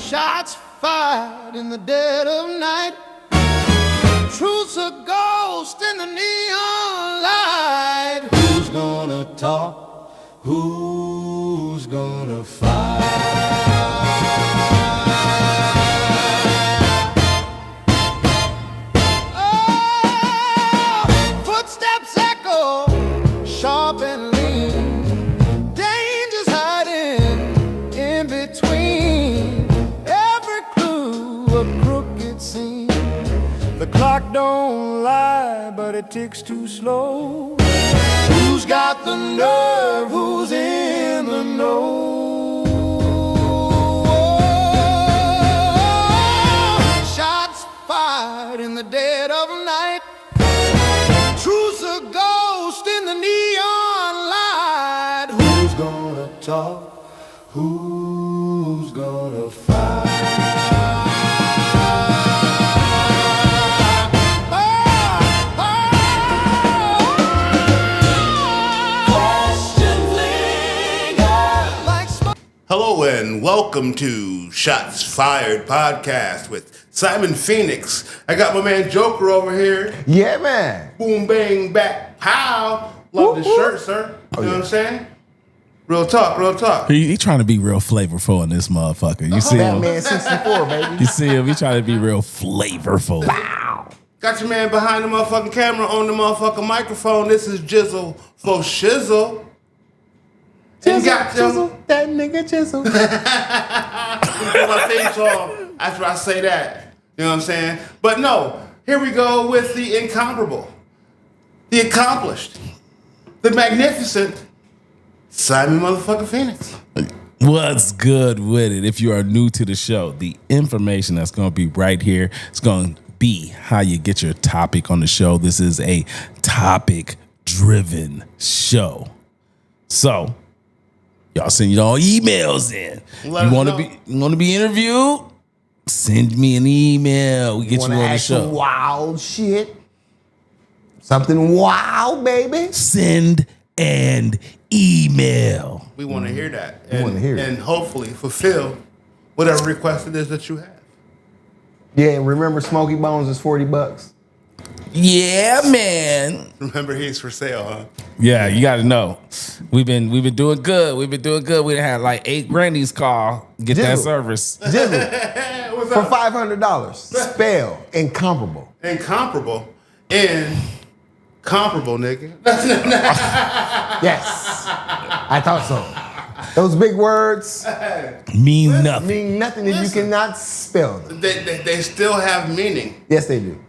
Shots fired in the dead of night. Truth's a ghost in the neon light. Who's gonna talk? Who's gonna fight? Oh, footsteps echo, sharp and lean. Danger's hiding in between. Every clue a crooked scene. The clock don't lie, but it ticks too slow. Who's got the nerve? Who's in the know? Shots fired in the dead of night. Truth's a ghost in the neon light. Who's gonna talk? Who's gonna fight? Hello and welcome to Shots Fired Podcast with Simon Phoenix. I got my man Joker over here. Yeah, man. Boom, bang, back, pow. Love the shirt, sir. You know what I'm saying? Real talk, real talk. He trying to be real flavorful in this motherfucker. You see him? Batman 64, baby. You see him? He trying to be real flavorful. Wow. Got your man behind the motherfucking camera on the motherfucking microphone. This is Jizzle for Shizzle. And got Jizzle, that nigga Jizzle. put my face on after I say that. You know what I'm saying? But no, here we go with the incomparable, the accomplished, the magnificent Simon motherfucking Phoenix. What's good with it? If you are new to the show, the information that's going to be right here is going to be how you get your topic on the show. This is a topic-driven show. So, y'all send your emails in. You want to be interviewed? Send me an email. We get you on the show. Wild shit. Something wild, baby. Send an email. We want to hear that. We want to hear it. And hopefully fulfill whatever request it is that you have. Yeah, and remember Smoky Bones is $40. Yeah, man. Remember, he's for sale, huh? Yeah, you got to know. We've been doing good. We had like 8 grannies call get that Jizzle. service. Jizzle. What's For up? $500. Spell incomparable. Incomparable. Comparable, nigga. Yes. I thought so. Those big words Mean nothing. mean nothing if you cannot spell them. They still have meaning. Yes, they do.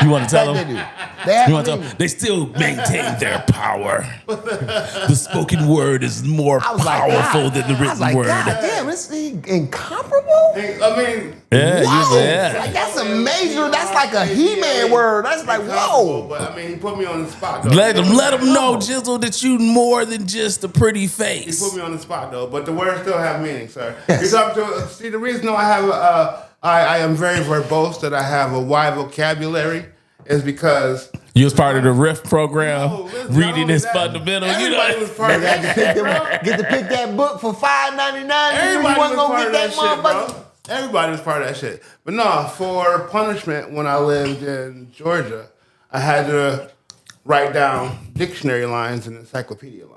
You want to tell They them? do. They have You want to tell meaning. them? They still maintain their power. The spoken word is more I was like, powerful God. than the I was written like, word. God damn, this incomparable? I mean, Yeah, Whoa. yeah. Like, that's a major, that's like a He-Man word. That's like, incomparable, whoa. But I mean, he put me on the spot, though. Let them know, Jizzle, that you more than just a pretty He face. put me on the spot, though. But the words still have meaning, sir. Yes. You're talking to, see, the reason I have I am very verbose, that I have a wide vocabulary, is because You was part of the RIF program, No, listen, reading not is only that, fundamental. You Everybody know, was part of that shit, bro. Get to pick that book for $5.99. Everybody You wasn't was gonna part get of that that shit, bro. motherfucker. Everybody was part of that shit. But no, for punishment, when I lived in Georgia, I had to write down dictionary lines and encyclopedia lines.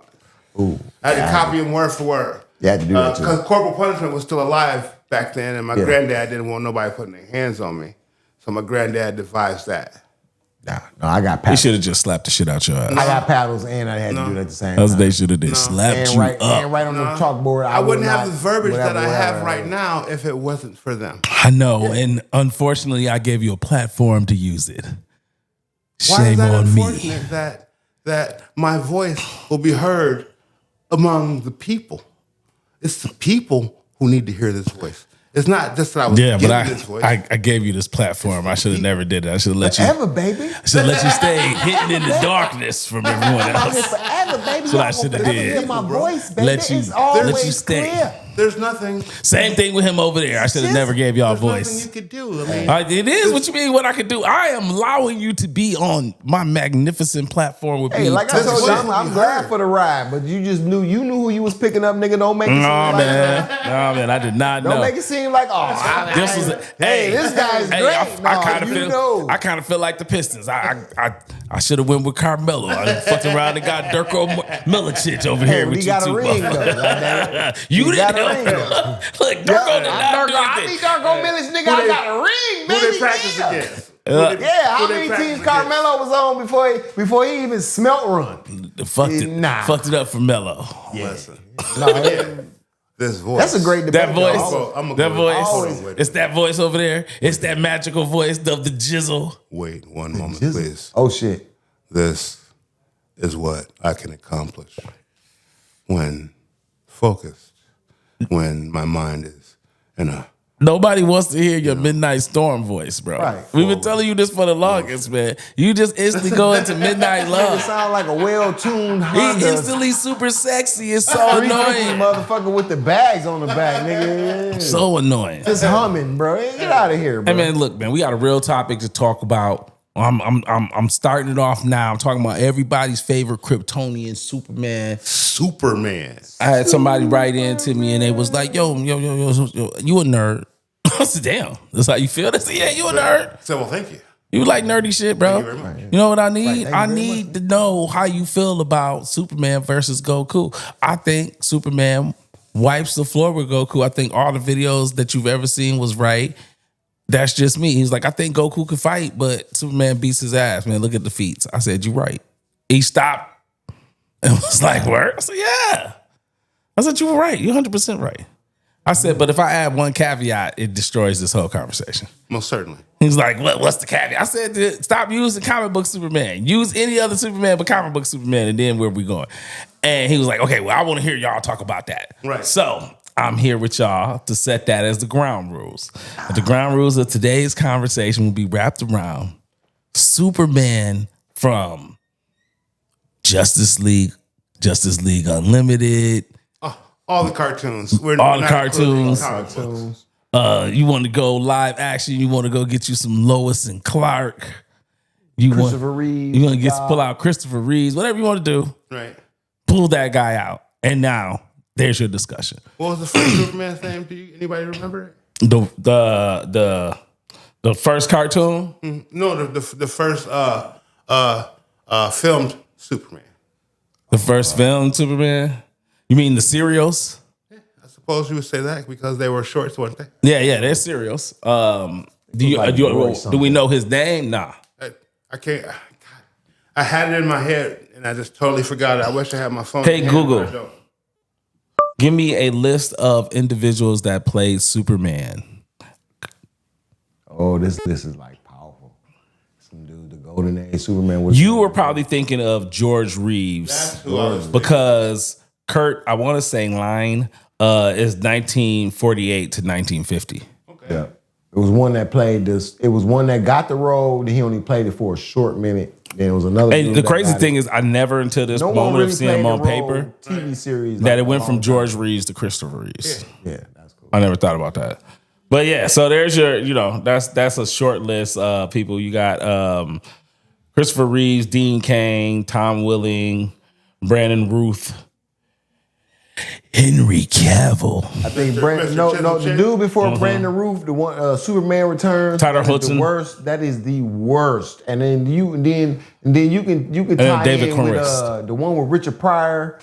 Ooh. I had to copy them word for word. You had to do that too. Because corporal punishment was still alive back then, and my Yeah. granddad didn't want nobody putting their hands on me. So my granddad devised that. No, I got they paddles. should have just slapped the shit out your ass. I got paddles and I had to do that at the same That's what time. they should have did. Slapped And you right, up. and right on the chalkboard. I wouldn't will have the not- verbiage that I have whatever. right now if it wasn't for them. I know, and unfortunately, I gave you a platform to use it. Why Shame is that on me. unfortunate that my voice will be heard among the people? It's the people who need to hear this voice. It's not just that I was Yeah, given but this voice. I gave you this platform. I should have never did it. I should have let you. Forever, baby. I should have let you stay hidden in the darkness from everyone I'm out here else. forever, baby. That's what I Y'all should have will never did. hear my voice, baby. Let you- it's always let you stay. clear. There's nothing. Same thing with him over there. I should have never gave y'all a There's nothing voice. you could do. I mean, It is what you mean. What I could do. I am allowing you to be on my magnificent platform with Hey, me. like I told you, I'm glad for the ride, but you knew who you was picking up, nigga. Don't make it seem like No, man, I did not know. Don't make it seem like this guy's great. I kind of feel like the Pistons. I should have went with Carmelo. I fucked around and got Dirko Milicic over here with he you got two. a ring though. You got didn't a ring though. Look, Dirko did not do I anything. need Dirko Milicic, nigga. I got a ring, baby. who they practice against? How many teams Carmelo was on before he even smelt run? Fucked it up for Melo. Listen. No, This voice. that's a great debate. That voice, that voice. It's that voice over there. It's that magical voice of the jizzle. Wait one moment, please. Oh shit. This is what I can accomplish when focused, when my mind is in a. Nobody wants to hear your Midnight Storm voice, bro. Right. We've been telling you this for the longest, man. You just instantly go into Midnight It Love. sound like a well-tuned He Honda. instantly super sexy. It's so 350 annoying. motherfucker with the bags on the back, nigga. So annoying. Just humming, bro. Get out of here, bro. Hey man, look, man, we got a real topic to talk about. I'm starting it off now. I'm talking about everybody's favorite Kryptonian, Superman. Superman. I had somebody write in to me and they was like, yo, you a nerd. I said, damn, that's how you feel? They said, yeah, you a nerd. So, well, thank you. You like nerdy shit, bro. Thank you very much. You know what I need? Right, I thank you very need to know how you feel about Superman versus Goku. I think Superman wipes the floor with Goku. I think all the videos that you've ever seen was right. That's just me. He's like, I think Goku could fight, but Superman beats his ass. Man, look at the feats. I said, you're right. He stopped and was like, word? I said, yeah. I said, you were right. You're 100% right. I said, but if I add one caveat, it destroys this whole conversation. Most certainly. He's like, what's the caveat? I said, stop using comic book Superman. Use any other Superman but comic book Superman, and then where we going? And he was like, okay, well, I want to hear y'all talk about that. Right. So I'm here with y'all to set that as the ground rules. But the ground rules of today's conversation will be wrapped around Superman from Justice League Unlimited, All the cartoons. all the cartoons. Cartoons. You want to go live action. You want to go get you some Lois and Clark. Christopher Reeves. You want to pull out Christopher Reeves. Whatever you want to do, Right. pull that guy out. And now there's your discussion. What was the first Superman's name? Anybody remember it? The first cartoon. No, the first filmed Superman. The first film Superman. You mean the serials? I suppose you would say that because they were shorts, weren't they? Yeah, they're serials. Do we know his name? Nah. I can't. God, I had it in my head and I just totally forgot it. I wish I had my phone. Hey, in hand, but Google. I don't. Give me a list of individuals that played Superman. Oh, this is like powerful. Some dude, the Golden Age Superman was. You were probably thinking of George Reeves. That's who I was thinking. Because Kurt, I want to say line is 1948 to 1950. Yeah. It was one that played this. It was one that got the role. Then he only played it for a short minute. Then it was another. And the crazy thing is, I never until this moment of seeing him on paper TV series that it went from George Reeves to Christopher Reeves. Yeah, that's cool. I never thought about that. But yeah, so there's your, that's a short list of people. You got Christopher Reeves, Dean Cain, Tom Welling, Brandon Ruth, Henry Cavill, I think the dude before Brandon Roof, the one Superman Returns, Tyler that is Hoechlin. the worst. That is the worst. And then you can tie David in Cornwell. with the one with Richard Pryor.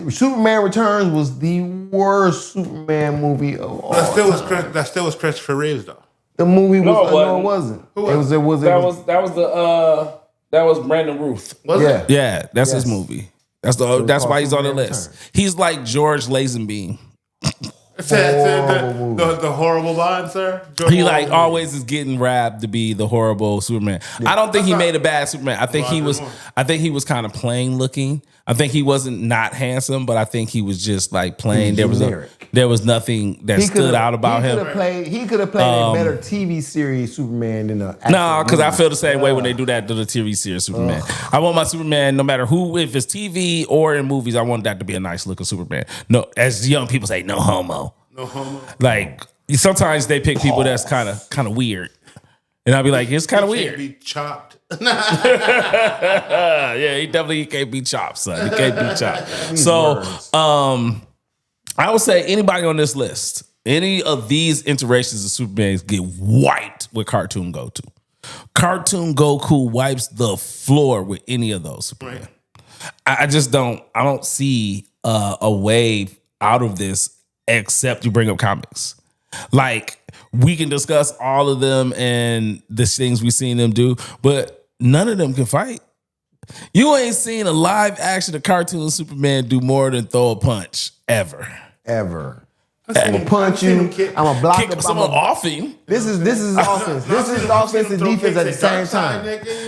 Superman Returns was the worst Superman movie of all. That still was Christopher Reeves though. The movie was No, it it wasn't. Who was It was that was Brandon Ruth. Was yeah. it? Yeah, that's his Yes. movie. That's why he's on the Superman list. Returns. He's like George Lazenby. The horrible line, sir. He like always is getting rapped to be the horrible Superman. I don't think he made a bad Superman. I think he was kind of plain looking. I think he wasn't not handsome, but I think he was just like plain. There was generic. there was nothing that stood out about him. He could have played a better TV series Superman than a. No, because I feel the same way when they do that to the TV series Superman. I want my Superman, no matter who, if it's TV or in movies, I want that to be a nice looking Superman. No, as young people say, no homo. No homo. Like sometimes they pick people that's kind of weird, and I'll be like, it's kind of weird. Be chopped. Yeah, he definitely can't be chopped, son. He can't be chopped. So, I would say anybody on this list, any of these iterations of Superman get wiped with Cartoon Goku. Cartoon Goku wipes the floor with any of those Superman. Right. I just don't. I don't see a way out of this except you bring up comics. Like we can discuss all of them and the things we've seen them do, but none of them can fight. You ain't seen a live action of cartoon Superman do more than throw a punch ever. I'm gonna punch you. I'm gonna block Kick someone off him. This is offense. This is offense and defense at the same time.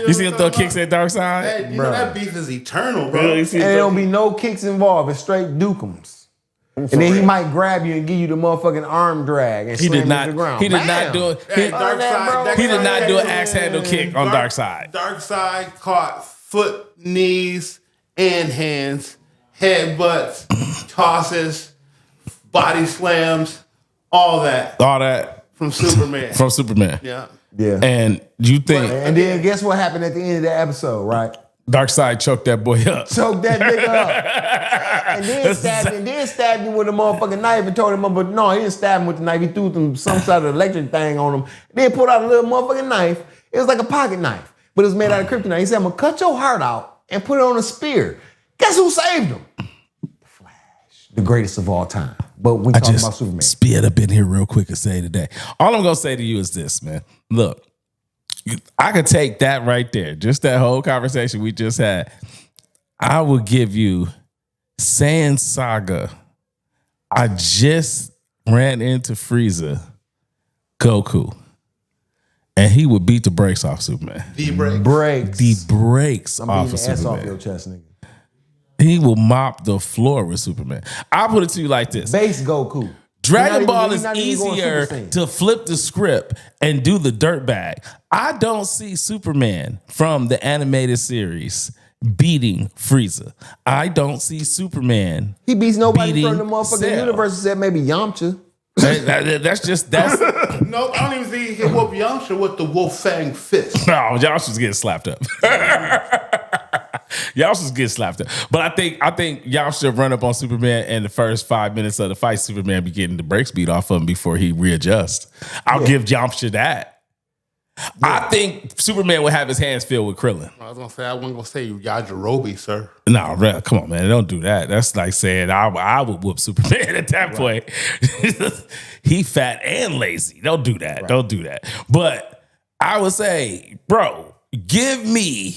You see him throw kicks at Dark Side? That, you know, that beef is eternal, bro. Really? And there don't be no kicks involved. It's straight dukums. And then he might grab you and give you the motherfucking arm drag and slam you to the ground. He did not do it. He did not do an axe handle kick on Dark Side. Dark Side caught foot, knees, and hands, headbutts, tosses, body slams, all that from Superman. From Superman. Yeah. And you think... And then guess what happened at the end of the episode, right? Dark Side choked that boy up. Choked that nigga up. And then stabbed him with a motherfucking knife and told him, but no, he didn't stab him with the knife. He threw some sort of electric thing on him. Then pulled out a little motherfucking knife. It was like a pocket knife, but it was made out of kryptonite. He said, I'm gonna cut your heart out and put it on a spear. Guess who saved him? The Flash, the greatest of all time. But we talking about Superman. Speed up in here real quick and say today. All I'm gonna say to you is this, man. Look, I could take that right there, just that whole conversation we just had. I will give you Saiyan Saga. I just ran into Frieza, Goku, and he would beat the brakes off Superman. The brakes I'm off beating of the ass Superman. off your chest, nigga. He will mop the floor with Superman. I'll put it to you like this. Base Goku. Dragon Ball he's is not even going easier Super Saiyan. to flip the script and do the dirt bag. I don't see Superman from the animated series beating Frieza. I don't see Superman. He beats nobody beating from the motherfucking Cell. universe except maybe Yamcha. That's No, I don't even think he can whoop Yamcha with the Wolf Fang fist. no, Yamcha's getting slapped up. Yamcha's getting slapped up. But I think Yamcha run up on Superman in the first 5 minutes of the fight. Superman be getting the brakes beat off of him before he readjusts. I'll give Yamcha that. I think Superman would have his hands filled with Krillin. I was gonna say I wasn't gonna say Yajirobe, sir. No, man, come on, man. Don't do that. That's like saying I would whoop Superman at that point. He fat and lazy. Don't do that. Don't do that. But I would say, bro, give me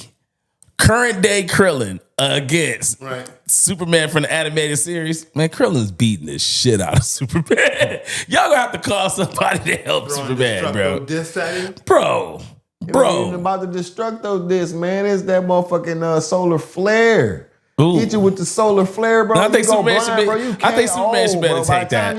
current day Krillin against Superman from the animated series. Man, Krillin's beating the shit out of Superman. Y'all gonna have to call somebody to help Superman, bro. Bro. It ain't even about the Destructo disc, man. It's that motherfucking solar flare. Ooh. Hit you with the solar flare, bro. No, I think You go Superman blind, should be. bro. You I think can't- Superman should better bro. take that.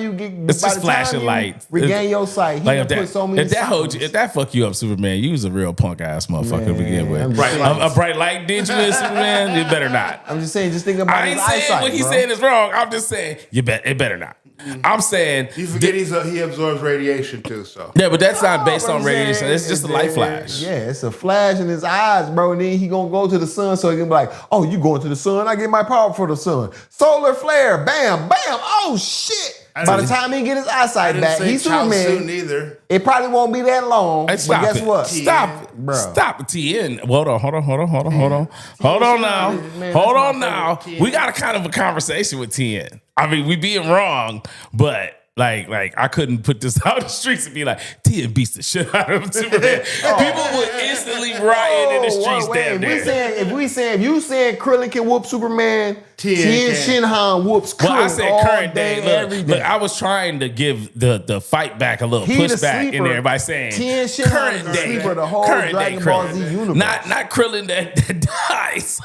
It's just flashing light. Regain your sight. He Like done put so many. if that holds you, if that fuck you up, Superman, you was a real punk ass motherfucker to begin with. I'm just A bright light did you in Superman? You better not. I'm just saying, just think about I his ain't saying eyesight, what he's bro. saying is wrong. I'm just saying it better not. I'm saying You forget he absorbs radiation too, so. yeah, but that's not based Bro, on I'm saying radiation. It's just a light flash. Yeah, it's a flash in his eyes, bro. And then he gonna go to the sun, so he can be like, "Oh, you going to the sun? I get my power for the sun. Solar flare, bam, bam. Oh shit!" By the time he get his eyesight back, he's Superman. Either. It probably won't be that long. Hey, But stop guess it. what? Stop it. Bro. Stop it, TN. Hold on now. Man, Hold that's on my now. favorite TN. We got a kind of a conversation with TN. I mean, we being wrong, but like I couldn't put this out the streets and be like, TN beats the shit out of Superman. People would instantly riot in the streets damn near. If you saying Krillin can whoop Superman, Tien can. Shinhan whoops Krillin Well, I said all current day, day. every Look, day. I was trying to give the fight back a little He the pushback in sleeper. there by saying Tien Shinhan current is the day, sleeper of the whole current Dragon day Ball Krillin. Z universe. Not Krillin that dies.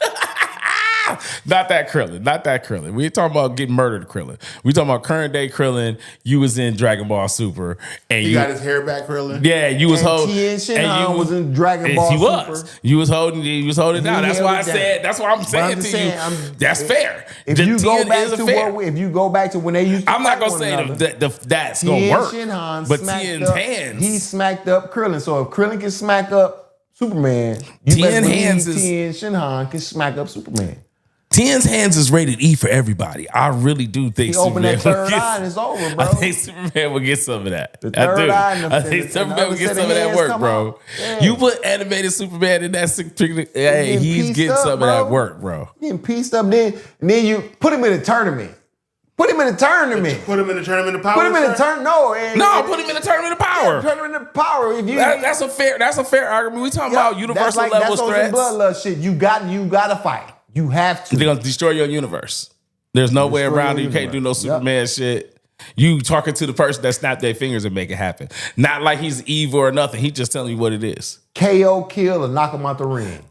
Not that Krillin. Not that Krillin. We ain't talking about getting murdered Krillin. We talking about current day Krillin. You was in Dragon Ball Super, and He you got his hair back, Krillin. Yeah, you was holding. Tien Shinhan was in Dragon Ball He Super. was. You was holding it down. That's why I said. That's why I'm saying to you. That's fair. If you go back to if you go back to when they used to I'm not gonna say that's gonna work. Shinhan But Tien's hands. He smacked up Krillin. So if Krillin can smack up Superman, you Tien better hands believe is- Tien Shinhan can smack up Superman. Tien's hands is rated E for everybody. I really do think He opened Superman that third will get, eye and it's over, bro. I think Superman will get some of that. The third eye and I think Superman will get some of that work, bro. Yeah. You put animated Superman in that hey, he's getting some of that work, bro. Getting pieced up, then you put him in a tournament. Put him in a tournament. Put him in the tournament of power. Put him in a tournament. No, Put him in the tournament of power. Tournament of power. If you That's a fair argument. We talking about universal level that's threats. Bloodlust shit. You got to fight. You have to. They're gonna destroy your universe. There's no way around it. You can't do no Superman shit. You talking to the person that snapped their fingers and make it happen. Not like he's evil or nothing. He just telling you what it is. KO, kill, or knock him out the ring.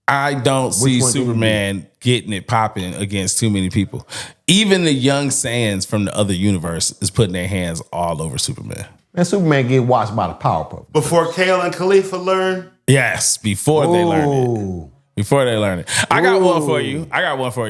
I don't see one do you Superman getting it popping against too many people. Even the young Saiyans from the other universe is putting their hands all over Superman. And Superman get watched by the Powerpuff. Before Kale and Khalifa learn. Yes, before they learn it. Before they learn it. I got one for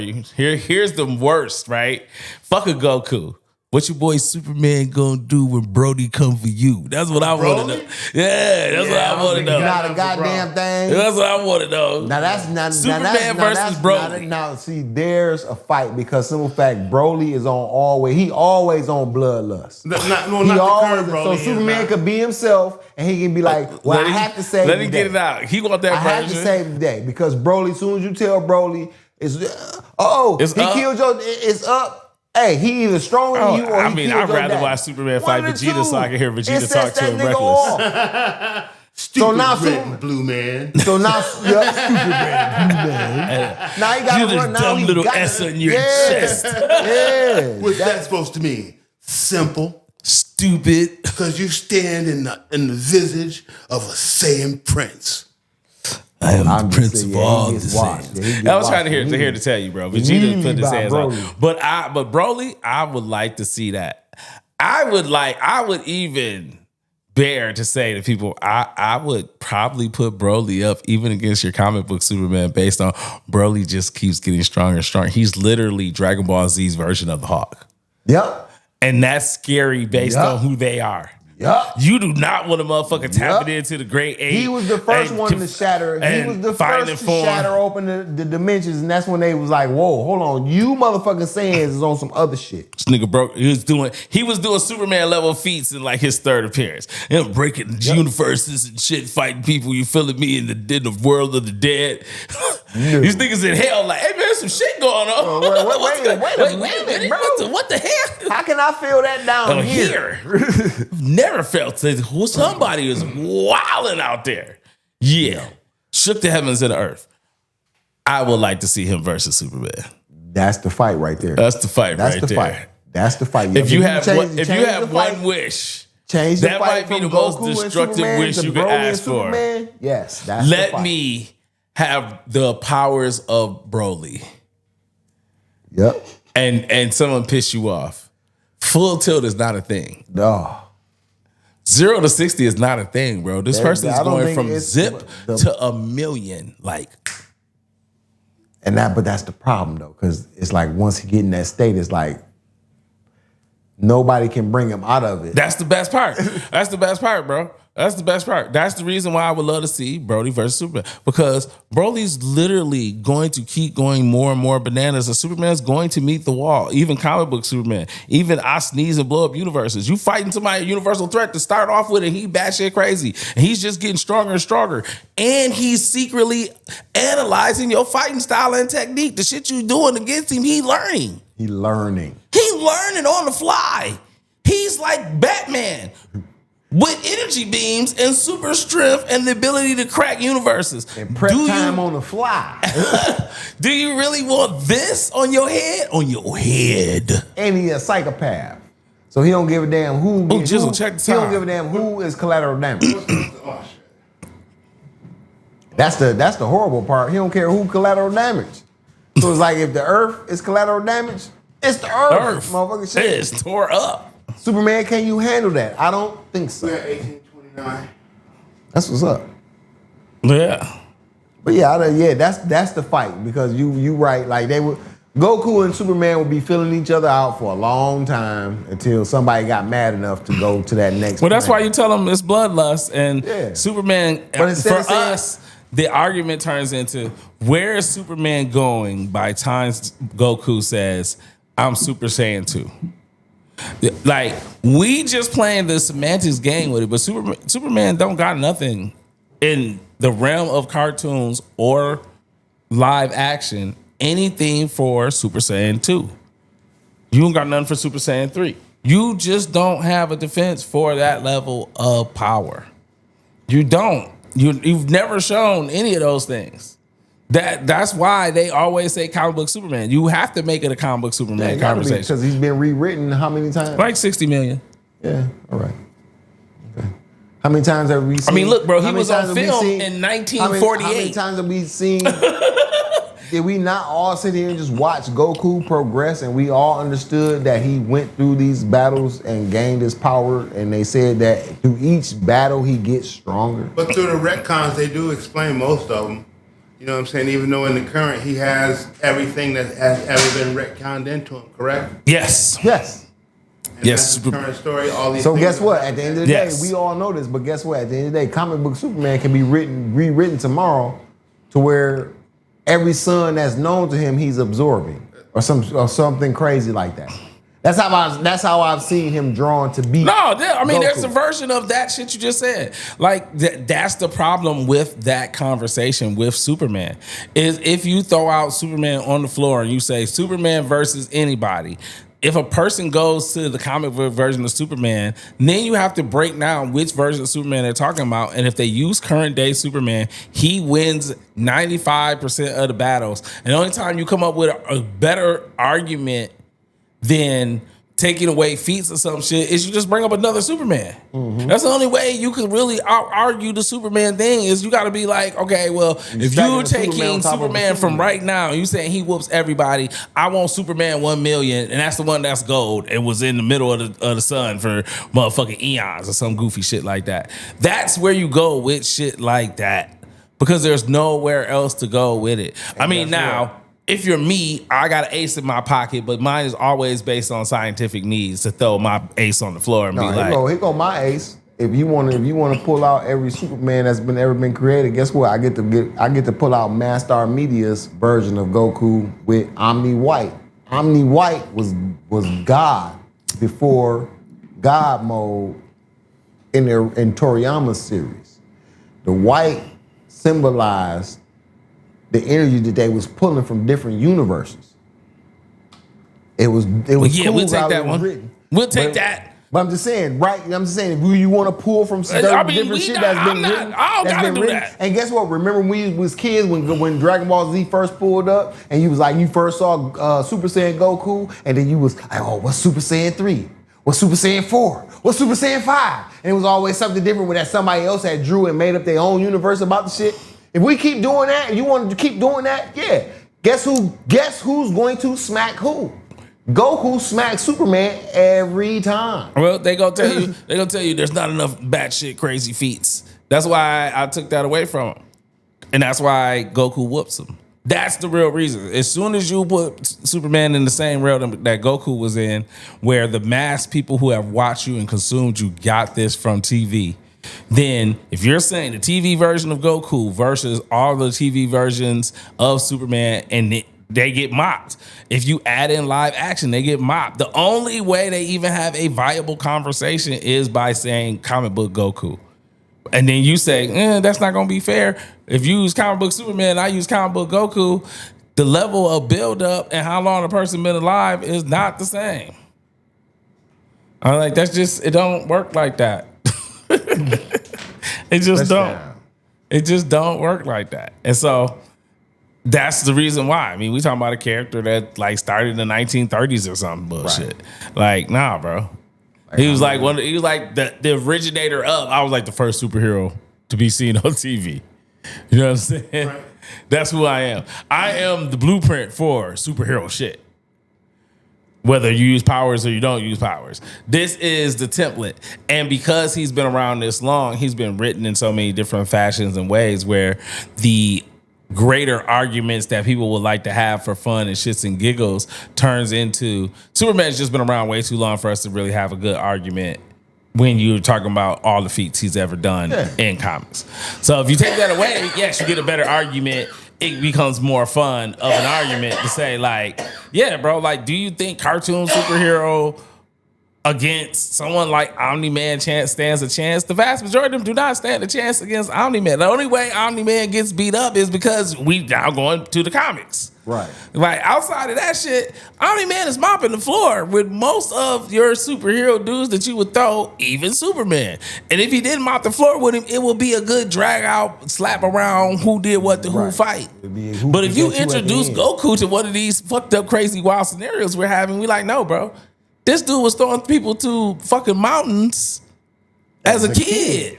you. Here's the worst, right? Fuck a Goku. What your boy Superman gonna do when Brody come for you? That's what I want to know. Yeah, that's what I want to know. Not a goddamn thing. That's what I want to know. Now that's not Superman versus Broly. Now see, there's a fight because simple fact, Broly is on always. He always on bloodlust. Not the current Broly. So Superman could be himself, and he can be like, "Well, I have to save." Let him get it out. He want that I have to save the day because Broly. As soon as you tell Broly, he killed your. It's up. Hey, he either stronger than you or he killed I'd your rather dad. watch Superman fight Vegeta so I can hear Vegeta It talk sets to him that nigga reckless. off. Stupid now red and blue man. So now, stupid man. Now he got You to the run. Now dumb he little got S to, on your chest. Yeah. What's that supposed to mean? Simple. Stupid. Because you stand in the visage of a Saiyan prince. I am I'm the just prince saying, of all he the gets washed. Saiyans. Yeah, he gets I was trying washed. to hear to tell you, bro. Vegeta Immediately put his by hands out. Broly. But Broly, I would like to see that. I would even dare to say to people, I would probably put Broly up even against your comic book Superman based on Broly just keeps getting stronger and stronger. He's literally Dragon Ball Z's version of the Hawk. Yep. And that's scary based on who they are. Yep. You do not want a motherfucker tapping into the great eight. He was the first one to shatter. He was the first to shatter open the dimensions, and that's when they was like, "Whoa, hold on, you motherfucking Saiyans is on some other shit." This nigga broke. He was doing Superman level feats in like his third appearance. Him breaking universes and shit, fighting people. You feeling me in the world of the dead? These niggas in hell like, hey man, there's some shit going on. Wait a minute, bro. What the hell? How can I feel that down here? Never felt that somebody is wilding out there. Yeah. Shook the heavens and the earth. I would like to see him versus Superman. That's the fight right there. That's the fight right there. Fight. That's the fight. If you have one wish, change the that fight might be from the most Goku destructive wish you could ask for. Yes, that's the Let fight. me have the powers of Broly. Yep. And someone piss you off. Full tilt is not a thing. No. 0 to 60 is not a thing, bro. This person is going from zip to a million. Like, but that's the problem though, because it's like once he get in that state, it's like nobody can bring him out of it. that's the best part. That's the best part, bro. That's the best part. That's the reason why I would love to see Brody versus Superman. Because Broly's literally going to keep going more and more bananas, and Superman's going to meet the wall. Even comic book Superman. Even I sneeze and blow up universes. You fighting somebody, a universal threat to start off with, and he batshit crazy. And he's just getting stronger and stronger. And he's secretly analyzing your fighting style and technique. The shit you doing against him, he learning. He learning. He learning on the fly. He's like Batman. With energy beams and super strength and the ability to crack universes. And prep time on the fly. Do you really want this on your head? On your head. And he a psychopath. So he don't give a damn who. Jizzle, check the He don't time. give a damn who is collateral damage. That's the horrible part. He don't care who collateral damage. So it's like if the Earth is collateral damage, it's the Earth. Motherfucking shit. It's tore up. Superman, can you handle that? I don't think so. We're at 1829. That's what's up. Yeah. But yeah, that's the fight because you right. Like they would, Goku and Superman would be filling each other out for a long time until somebody got mad enough to go to that next. Well, that's why planet. you tell them it's bloodlust and Superman. But instead for of saying- us, the argument turns into where is Superman going by times Goku says, "I'm Super Saiyan 2." Like we just playing the semantics game with it, but Superman don't got nothing in the realm of cartoons or live action. Anything for Super Saiyan 2. You don't got nothing for Super Saiyan 3. You just don't have a defense for that level of power. You don't. You've never shown any of those things. That's why they always say comic book Superman. You have to make it a comic book Superman conversation. Because he's been rewritten how many times? Like 60 million. Yeah, all right. Okay. How many times have we seen? I mean, look, bro, he how many was on times have we film seen- in 1948. How many times have we seen? Did we not all sit here and just watch Goku progress and we all understood that he went through these battles and gained his power and they said that through each battle he gets stronger? But through the retcons, they do explain most of them. You know what I'm saying? Even though in the current he has everything that has ever been retconned into him, correct? Yes. Yes. And Yes. that's the current story. All these. So things guess that what? happen. At the end of the Yes. day, we all know this, but guess what? At the end of the day, comic book Superman can be rewritten tomorrow to where every son that's known to him he's absorbing or something crazy like that. That's how I've seen him drawn to be. There's a Goku. version of that shit you just said. Like that's the problem with that conversation with Superman. Is if you throw out Superman on the floor and you say Superman versus anybody, if a person goes to the comic book version of Superman, then you have to break down which version of Superman they're talking about. And if they use current day Superman, he wins 95% of the battles. And the only time you come up with a better argument than taking away feats or some shit is you just bring up another Superman. Mm-hmm. That's the only way you can really argue the Superman thing is you got to be like, okay, well, if stacking you're the Superman taking on top of the Superman from Superman. right now, you saying he whoops everybody, I want Superman 1 million, and that's the one that's gold. It was in the middle of the sun for motherfucking eons or some goofy shit like that. That's where you go with shit like that because there's nowhere else to go with it. I mean, now, if you're me, I got an ace in my pocket, but mine is always based on scientific needs to throw my ace on the floor and be like, here go my ace. If you want to pull out every Superman that's ever been created, guess what? I get to pull out Mastar Media's version of Goku with Omni White. Omni White was God before God mode in Toriyama's series. The white symbolized the energy that they was pulling from different universes. It was well, yeah, cool we'll take how that it was one. written. We'll take that. But I'm just saying, right? I'm just saying, if you want to pull from different shit that's been written, I don't gotta do that. And guess what? Remember when we was kids when Dragon Ball Z first pulled up, and you was like, you first saw Super Saiyan Goku, and then you was like, oh, what's Super Saiyan 3? What's Super Saiyan 4? What's Super Saiyan 5? And it was always something different when that somebody else had drew and made up their own universe about the shit. If we keep doing that, and you want to keep doing that, yeah. Guess who's going to smack who? Goku smacks Superman every time. Well, they gonna tell you there's not enough batshit crazy feats. That's why I took that away from him. And that's why Goku whoops him. That's the real reason. As soon as you put Superman in the same realm that Goku was in, where the mass people who have watched you and consumed you got this from TV, then if you're saying the TV version of Goku versus all the TV versions of Superman and they get mocked. If you add in live action, they get mocked. The only way they even have a viable conversation is by saying comic book Goku. And then you say, that's not going to be fair. If you use comic book Superman, I use comic book Goku, the level of buildup and how long a person been alive is not the same. I'm like, it don't work like that. It just don't. It just don't work like that. And so that's the reason why. I mean, we talking about a character that like started in the 1930s or something bullshit. Right. Like, nah, bro. He was like the originator of. I was like the first superhero to be seen on TV. You know what I'm saying? Right. That's who I am. I am the blueprint for superhero shit. Whether you use powers or you don't use powers. This is the template. And because he's been around this long, he's been written in so many different fashions and ways where the greater arguments that people would like to have for fun and shits and giggles turns into Superman's just been around way too long for us to really have a good argument when you're talking about all the feats he's ever done in comics. So if you take that away, yes, you get a better argument. It becomes more fun of an argument to say, like, yeah, bro, like, do you think cartoon superhero against someone like Omni-Man stands a chance? The vast majority of them do not stand a chance against Omni-Man. The only way Omni-Man gets beat up is because we now going to the comics. Right. Like, outside of that shit, Omni-Man is mopping the floor with most of your superhero dudes that you would throw, even Superman. And if he didn't mop the floor with him, it would be a good drag out, slap around who did what to who fight. But if you introduce Goku to one of these fucked up, crazy, wild scenarios we're having, we like, no, bro. This dude was throwing people to fucking mountains as a kid.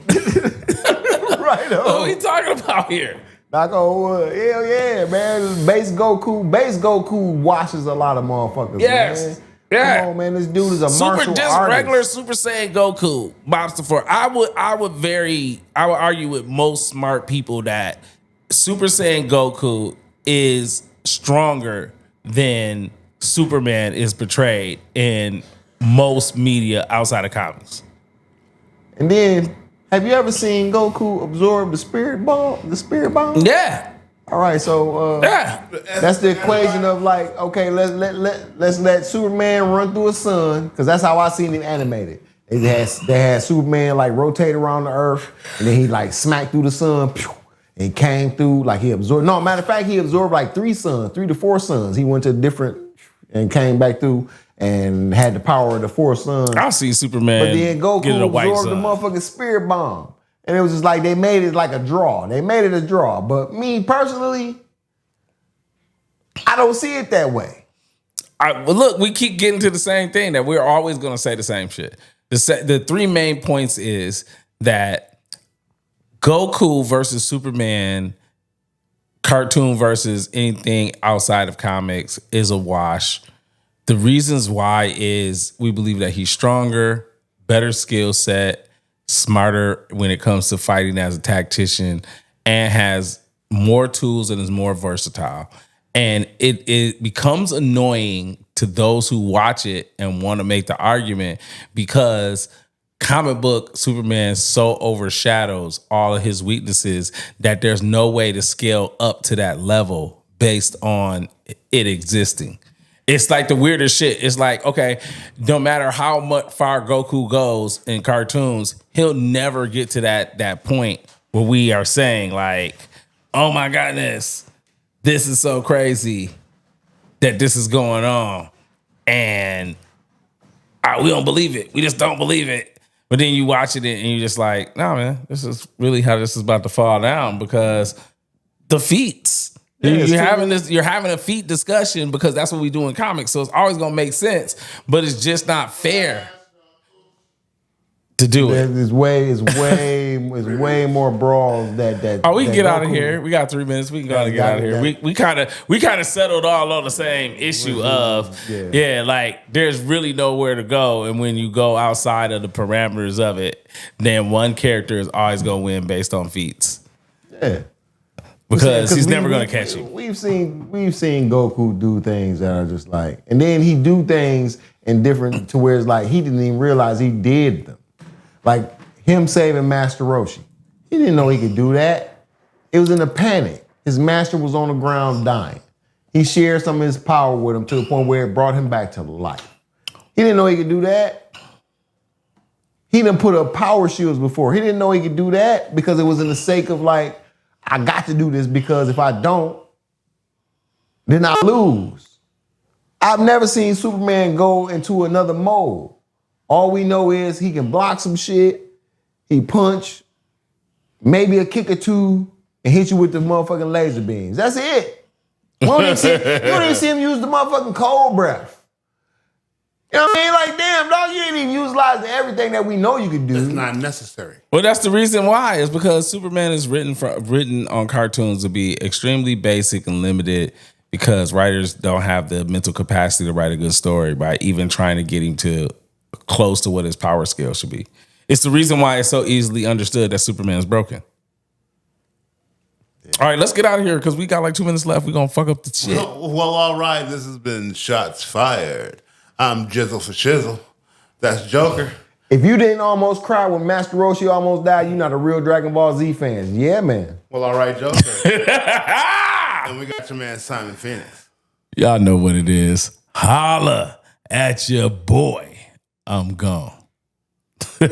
Right on. What are we talking about here? Knock on wood. Hell yeah, man. Base Goku washes a lot of motherfuckers, man. Yeah. Come on, man. This dude is a martial artist. Regular Super Saiyan Goku mops the floor. I would argue with most smart people that Super Saiyan Goku is stronger than Superman is portrayed in most media outside of comics. And then, have you ever seen Goku absorb the spirit bomb? Yeah. All right, so that's the equation of like, okay, let's let Superman run through a sun, because that's how I seen him animated. They had Superman like rotate around the earth, and then he like smacked through the sun, and came through like he absorbed. No, matter of fact, he absorbed like 3 to 4 suns. He went to different and came back through and had the power of the 4 suns. I'll see Superman. But then Goku absorbed the motherfucking spirit bomb. And it was just like they made it like a draw. But me personally, I don't see it that way. Well, look, we keep getting to the same thing that we're always going to say the same shit. The 3 main points is that Goku versus Superman, cartoon versus anything outside of comics is a wash. The reasons why is we believe that he's stronger, better skill set, smarter when it comes to fighting as a tactician, and has more tools and is more versatile. And it becomes annoying to those who watch it and want to make the argument because comic book Superman so overshadows all of his weaknesses that there's no way to scale up to that level based on it existing. It's like the weirdest shit. It's like, okay, no matter how much far Goku goes in cartoons, he'll never get to that point where we are saying like, oh my goodness, this is so crazy that this is going on. And we don't believe it. We just don't believe it. But then you watch it and you're just like, no, man, this is really how this is about to fall down because the feats. You're having a feat discussion because that's what we do in comics. So it's always gonna make sense, but it's just not fair to do it. It's way more brawls that. Oh, we can get out of here. We got 3 minutes. We can go and get out of here. We kind of settled all on the same issue of like there's really nowhere to go, and when you go outside of the parameters of it, then one character is always gonna win based on feats. Yeah. Because he's never going to catch you. We've seen Goku do things that are just like, and then he do things in different to where it's like he didn't even realize he did them. Like him saving Master Roshi. He didn't know he could do that. It was in a panic. His master was on the ground dying. He shared some of his power with him to the point where it brought him back to life. He didn't know he could do that. He didn't put up power shields before. He didn't know he could do that because it was in the sake of like, I got to do this because if I don't, then I lose. I've never seen Superman go into another mode. All we know is he can block some shit, he punch, maybe a kick or two, and hit you with the motherfucking laser beams. That's it. You don't even see him use the motherfucking cold breath. You know what I mean? Like, damn, dog, you ain't even utilizing everything that we know you could do. It's not necessary. Well, that's the reason why. It's because Superman is written on cartoons to be extremely basic and limited because writers don't have the mental capacity to write a good story by even trying to get him to close to what his power scale should be. It's the reason why it's so easily understood that Superman is broken. Yeah. All right, let's get out of here because we got like 2 minutes left. We're going to fuck up the shit. Well, all right. This has been Shots Fired. I'm Jizzle for Shizzle. That's Joker. If you didn't almost cry when Master Roshi almost died, you're not a real Dragon Ball Z fan. Yeah, man. Well, all right, Joker. And we got your man Simon Phoenix. Y'all know what it is. Holla at your boy. I'm gone. You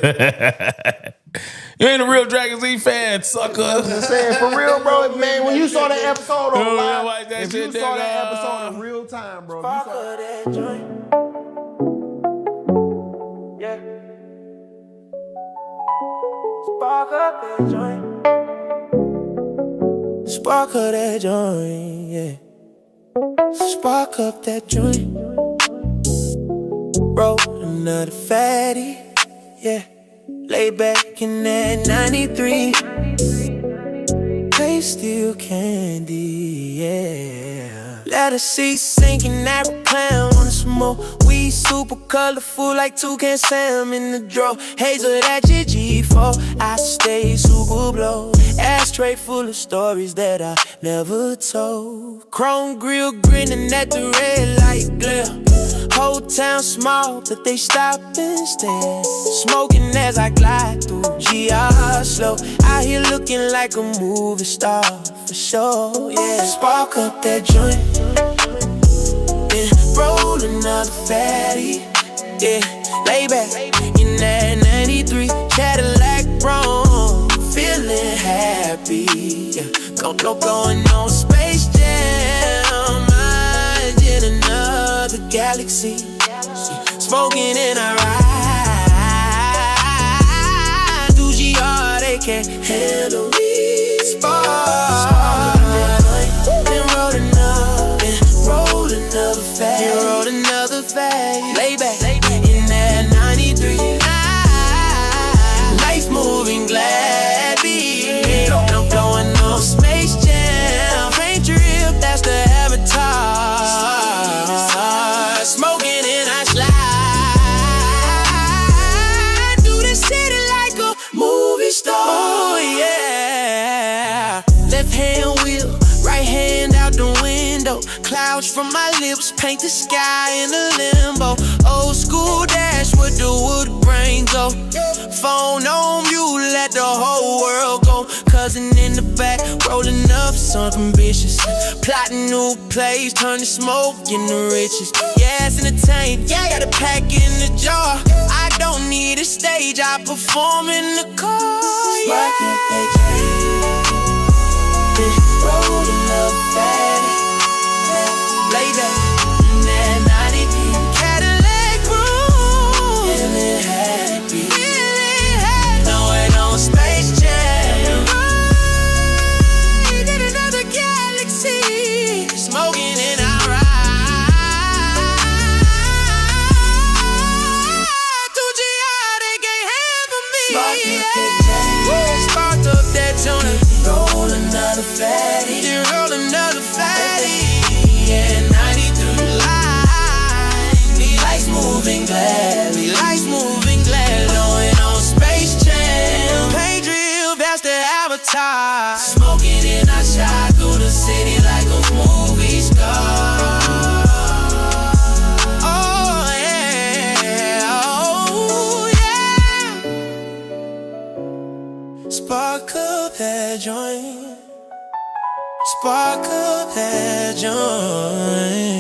ain't a real Dragon Z fan, sucker. I'm just saying, for real, bro, man, when you saw that episode on live, like that if shit, you saw nigga. that episode in real time, bro. If you saw that joint. Yeah. Spark up that joint. Spark up that joint, yeah. Spark up that joint. Roll another fatty, yeah. Lay back in that 93. Play still candy, yeah. Let her see sinking that recline on some more. We super colorful like toucan Sam in the draw. Hazel that your G4. I stay super blow. Ashtray full of stories that I never told. Chrome grill grinning at the red light glare. Whole town small, but they stop and stare. Smoking as I glide through GR slow. Out here looking like a movie star for sure, yeah. Spark up that joint, yeah. Roll another fatty, yeah. Lay back in that 93 Cadillac Bronx, feeling happy, yeah. Going on Space Jam, I'm in another galaxy, smoking in a ride. Do GR, they can't handle me. Spark, then roll another fag. Roll another fag. Lay back in that 93. Life moving gladly. I'm blowing on Space Jam. Paint drip, that's the avatar. Smoking and I slide through the city like a movie star. Oh yeah. Left hand wheel, right hand out the window. Clouds from my lips paint the sky in a limbo. Old school dash with the wood grain go. Phone on you, let the whole world go. Cousin in the back, rolling up something vicious. Plotting new plays, turn the smoke into riches. Gas in the tank, got a pack in the jar. I don't need a stage, I perform in the car. Yeah. Rolling up fatty, lay back in that 90 Cadillac room, feeling happy, knowing on Space Jam, right in another galaxy, smoking in our ride. 2GR, they can't handle me. Sparked up that joint. Roll another fatty, roll another fatty. Yeah, 93 lights moving gladly, lights moving gladly. Going on Space Jam, paint drip, that's the avatar. Smoking in our shot through the city like a movie star. Oh yeah, oh yeah. Spark up that joint. Spark up that joint.